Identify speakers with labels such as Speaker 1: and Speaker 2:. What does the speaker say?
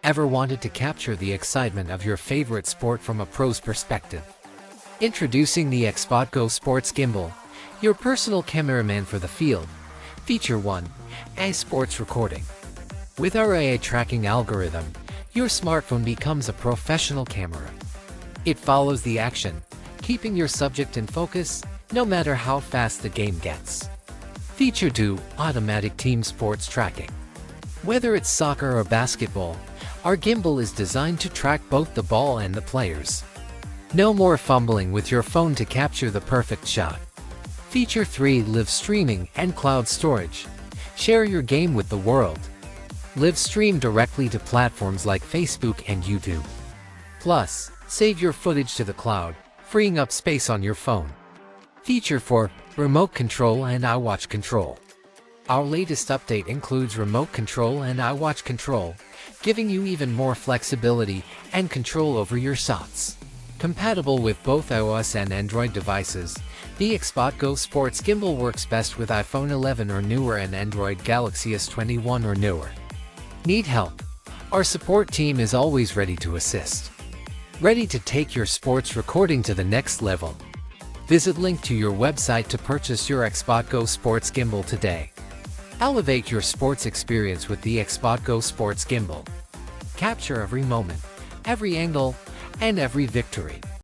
Speaker 1: Ever wanted to capture the excitement of your favorite sport from a pro's perspective? Introducing the Xspot Go Sports Gimbal, your personal cameraman for the field. Feature 1. A sports recording. With our AI tracking algorithm, your smartphone becomes a professional camera. It follows the action, keeping your subject in focus, no matter how fast the game gets. Feature 2. Automatic team sports tracking. Whether it's soccer or basketball, our gimbal is designed to track both the ball and the players. No more fumbling with your phone to capture the perfect shot. Feature 3. Live streaming and cloud storage. Share your game with the world. Live stream directly to platforms like Facebook and YouTube. Plus, save your footage to the cloud, freeing up space on your phone. Feature 4. Remote control and iWatch control. Our latest update includes remote control and iWatch control, giving you even more flexibility and control over your shots. Compatible with both iOS and Android devices, the Xspot Go Sports Gimbal works best with iPhone 11 or newer and Android Galaxy S21 or newer. Need help? Our support team is always ready to assist. Ready to take your sports recording to the next level? Visit link to your website to purchase your Xspot Go Sports Gimbal today. Elevate your sports experience with the Xspot Go Sports Gimbal. Capture every moment, every angle, and every victory.